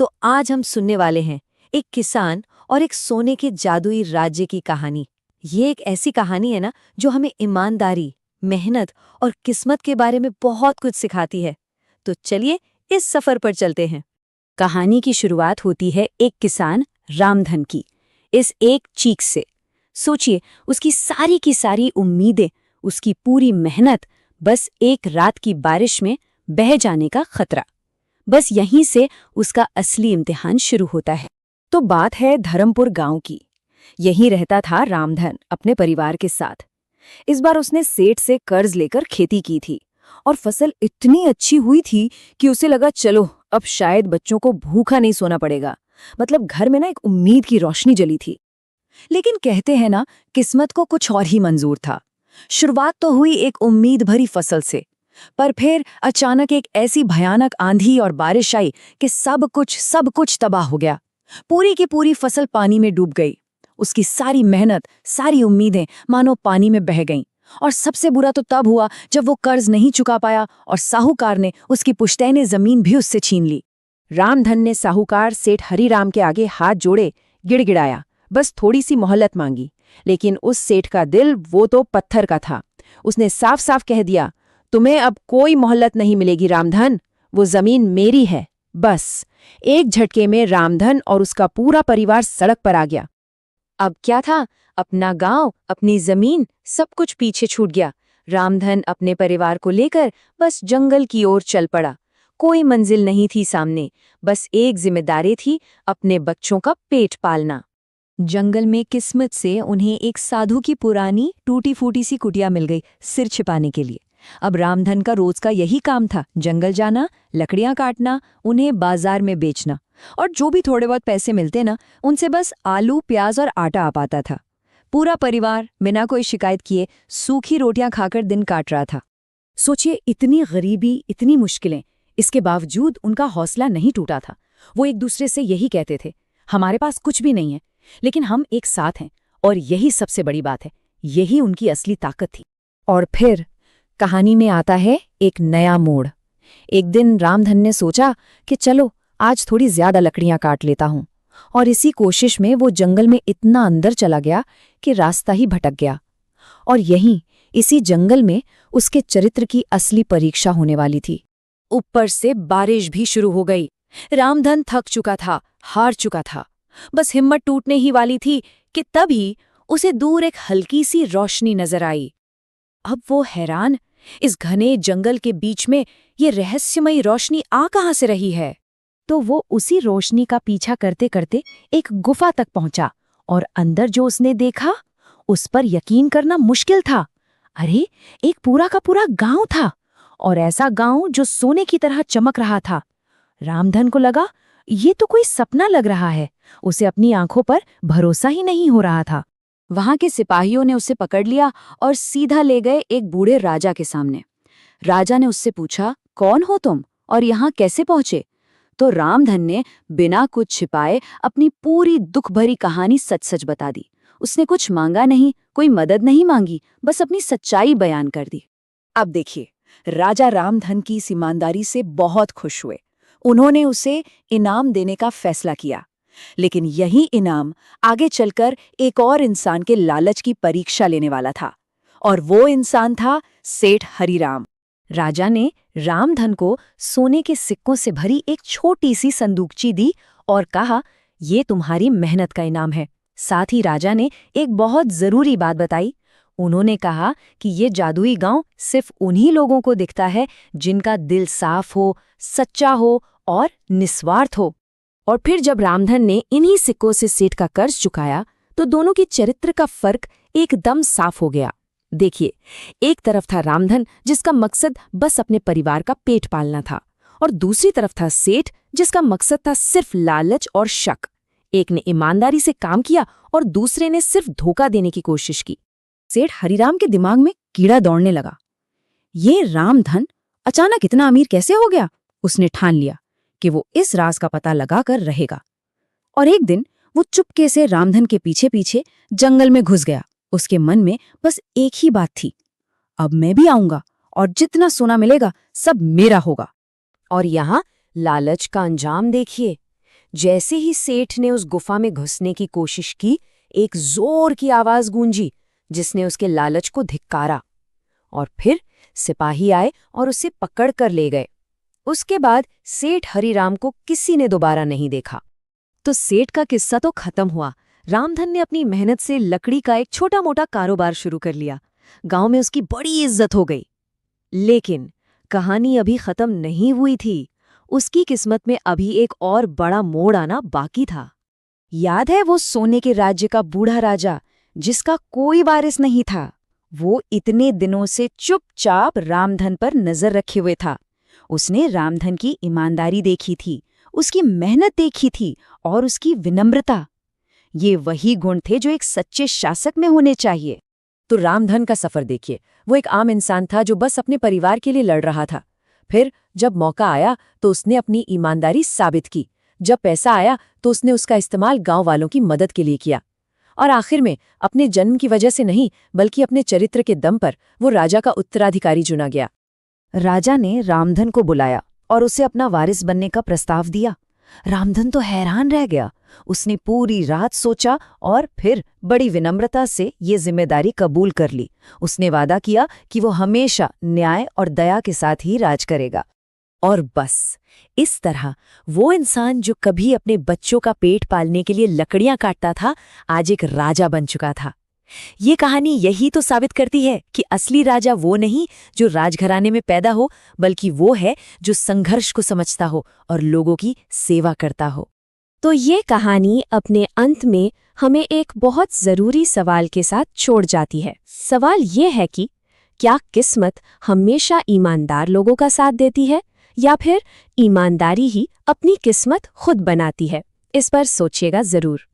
तो आज हम सुनने वाले हैं एक किसान और एक सोने के जादुई राज्य की कहानी। ये एक ऐसी कहानी है ना जो हमें ईमानदारी, मेहनत और किस्मत के बारे में बहुत कुछ सिखाती है। तो चलिए इस सफर पर चलते हैं। कहानी की शुरुआत होती है एक किसान रामधन की इस एक चीख से। सोचिए, उसकी सारी की सारी उम्मीदें, उसकी पूरी मेहनत, बस एक रात की बारिश में बह जाने का खतरा। बस यहीं से उसका असली इम्तिहान शुरू होता है। तो बात है धर्मपुर गांव की। यहीं रहता था रामधन अपने परिवार के साथ। इस बार उसने सेठ से कर्ज लेकर खेती की थी और फसल इतनी अच्छी हुई थी कि उसे लगा चलो अब शायद बच्चों को भूखा नहीं सोना पड़ेगा। मतलब घर में ना एक उम्मीद की रोशनी जली थी। लेकिन कहते हैं ना, किस्मत को कुछ और ही मंजूर था। शुरुआत तो हुई एक उम्मीद भरी फसल से, पर फिर अचानक एक ऐसी भयानक आंधी और बारिश आई कि सब कुछ तबाह हो गया। पूरी की पूरी फसल पानी में डूब गई। उसकी सारी मेहनत, सारी उम्मीदें मानो पानी में बह गईं। और सबसे बुरा तो तब हुआ जब वो कर्ज नहीं चुका पाया और साहूकार ने उसकी पुश्तैनी जमीन भी उससे छीन ली। रामधन ने साहूकार सेठ हरिराम के आगे हाथ जोड़े गिड़गिड़ाया, बस थोड़ी सी मोहलत मांगी। लेकिन उस सेठ का दिल वो तो पत्थर का था। उसने साफ साफ कह दिया, तुम्हें अब कोई मोहलत नहीं मिलेगी रामधन, वो जमीन मेरी है। बस एक झटके में रामधन और उसका पूरा परिवार सड़क पर आ गया। अब क्या था, अपना गांव, अपनी जमीन, सब कुछ पीछे छूट गया। रामधन अपने परिवार को लेकर बस जंगल की ओर चल पड़ा। कोई मंजिल नहीं थी सामने, बस एक जिम्मेदारी थी, अपने बच्चों का पेट पालना। जंगल में किस्मत से उन्हें एक साधु की पुरानी टूटी फूटी सी कुटिया मिल गई सिर छिपाने के लिए। अब रामधन का रोज का यही काम था, जंगल जाना, लकड़ियां काटना, उन्हें बाजार में बेचना। और जो भी थोड़े बहुत पैसे मिलते ना, उनसे बस आलू, प्याज और आटा आ पाता था। पूरा परिवार बिना कोई शिकायत किए सूखी रोटियां खाकर दिन काट रहा था। सोचिए, इतनी गरीबी, इतनी मुश्किलें, इसके बावजूद उनका हौसला नहीं टूटा था। वो एक दूसरे से यही कहते थे, हमारे पास कुछ भी नहीं है, लेकिन हम एक साथ हैं। और यही सबसे बड़ी बात है, यही उनकी असली ताकत थी। और फिर कहानी में आता है एक नया मोड़। एक दिन रामधन ने सोचा कि चलो आज थोड़ी ज्यादा लकड़ियां काट लेता हूं। और इसी कोशिश में वो जंगल में इतना अंदर चला गया कि रास्ता ही भटक गया। और यहीं इसी जंगल में उसके चरित्र की असली परीक्षा होने वाली थी। ऊपर से बारिश भी शुरू हो गई। रामधन थक चुका था, हार चुका था, बस हिम्मत टूटने ही वाली थी कि तभी उसे दूर एक हल्की सी रोशनी नजर आई। अब वो हैरान, इस घने जंगल के बीच में ये रहस्यमयी रोशनी आ कहां से रही है। तो वो उसी रोशनी का पीछा करते करते एक गुफा तक पहुंचा और अंदर जो उसने देखा, उस पर यकीन करना मुश्किल था। अरे, एक पूरा का पूरा गांव था, और ऐसा गांव जो सोने की तरह चमक रहा था। रामधन को लगा ये तो कोई सपना लग रहा है। उसे अपनी आंखों पर भरोसा ही नहीं हो रहा था। वहां के सिपाहियों ने उसे पकड़ लिया और सीधा ले गए एक बूढ़े राजा के सामने। राजा ने उससे पूछा, कौन हो तुम और यहाँ कैसे पहुंचे? तो रामधन ने बिना कुछ छिपाए अपनी पूरी दुख भरी कहानी सच सच बता दी। उसने कुछ मांगा नहीं, कोई मदद नहीं मांगी, बस अपनी सच्चाई बयान कर दी। अब देखिए, राजा रामधन की इस ईमानदारी से बहुत खुश हुए। उन्होंने उसे इनाम देने का फैसला किया। लेकिन यही इनाम आगे चलकर एक और इंसान के लालच की परीक्षा लेने वाला था। और वो इंसान था सेठ हरिराम। राजा ने रामधन को सोने के सिक्कों से भरी एक छोटी सी संदूकची दी और कहा, ये तुम्हारी मेहनत का इनाम है। साथ ही राजा ने एक बहुत जरूरी बात बताई। उन्होंने कहा कि ये जादुई गांव सिर्फ उन्हीं लोगों को दिखता है जिनका दिल साफ हो, सच्चा हो और निस्वार्थ हो। और फिर जब रामधन ने इन्हीं सिक्कों से सेठ का कर्ज चुकाया, तो दोनों की चरित्र का फर्क एकदम साफ हो गया। देखिए, एक तरफ था रामधन जिसका मकसद बस अपने परिवार का पेट पालना था, और दूसरी तरफ था सेठ जिसका मकसद था सिर्फ लालच और शक। एक ने ईमानदारी से काम किया और दूसरे ने सिर्फ धोखा देने की कोशिश की। सेठ हरिराम के दिमाग में कीड़ा दौड़ने लगा। ये रामधन अचानक इतना अमीर कैसे हो गया? उसने ठान लिया कि वो इस राज का पता लगाकर रहेगा। और एक दिन वो चुपके से रामधन के पीछे पीछे जंगल में घुस गया। उसके मन में बस एक ही बात थी, अब मैं भी आऊंगा और जितना सोना मिलेगा सब मेरा होगा। और यहाँ लालच का अंजाम देखिए। जैसे ही सेठ ने उस गुफा में घुसने की कोशिश की, एक जोर की आवाज गूंजी जिसने उसके लालच को धिक्कारा। और फिर सिपाही आए और उसे पकड़ कर ले गए। उसके बाद सेठ हरिराम को किसी ने दोबारा नहीं देखा। तो सेठ का किस्सा तो खत्म हुआ। रामधन ने अपनी मेहनत से लकड़ी का एक छोटा मोटा कारोबार शुरू कर लिया। गांव में उसकी बड़ी इज्जत हो गई। लेकिन कहानी अभी खत्म नहीं हुई थी। उसकी किस्मत में अभी एक और बड़ा मोड़ आना बाकी था। याद है वो सोने के राज्य का बूढ़ा राजा जिसका कोई वारिस नहीं था? वो इतने दिनों से चुपचाप रामधन पर नजर रखे हुए था। उसने रामधन की ईमानदारी देखी थी, उसकी मेहनत देखी थी और उसकी विनम्रता। ये वही गुण थे जो एक सच्चे शासक में होने चाहिए। तो रामधन का सफर देखिए। वो एक आम इंसान था जो बस अपने परिवार के लिए लड़ रहा था। फिर जब मौका आया तो उसने अपनी ईमानदारी साबित की। जब पैसा आया तो उसने उसका इस्तेमाल गांव वालों की मदद के लिए किया। और आखिर में अपने जन्म की वजह से नहीं बल्कि अपने चरित्र के दम पर वो राजा का उत्तराधिकारी चुना गया। राजा ने रामधन को बुलाया और उसे अपना वारिस बनने का प्रस्ताव दिया। रामधन तो हैरान रह गया। उसने पूरी रात सोचा और फिर बड़ी विनम्रता से ये जिम्मेदारी कबूल कर ली। उसने वादा किया कि वो हमेशा न्याय और दया के साथ ही राज करेगा। और बस इस तरह वो इंसान जो कभी अपने बच्चों का पेट पालने के लिए लकड़ियां काटता था, आज एक राजा बन चुका था। ये कहानी यही तो साबित करती है कि असली राजा वो नहीं जो राजघराने में पैदा हो, बल्कि वो है जो संघर्ष को समझता हो और लोगों की सेवा करता हो। तो ये कहानी अपने अंत में हमें एक बहुत ज़रूरी सवाल के साथ छोड़ जाती है। सवाल ये है कि क्या किस्मत हमेशा ईमानदार लोगों का साथ देती है या फिर ईमानदारी ही अपनी किस्मत खुद बनाती है? इस पर सोचिएगा ज़रूर।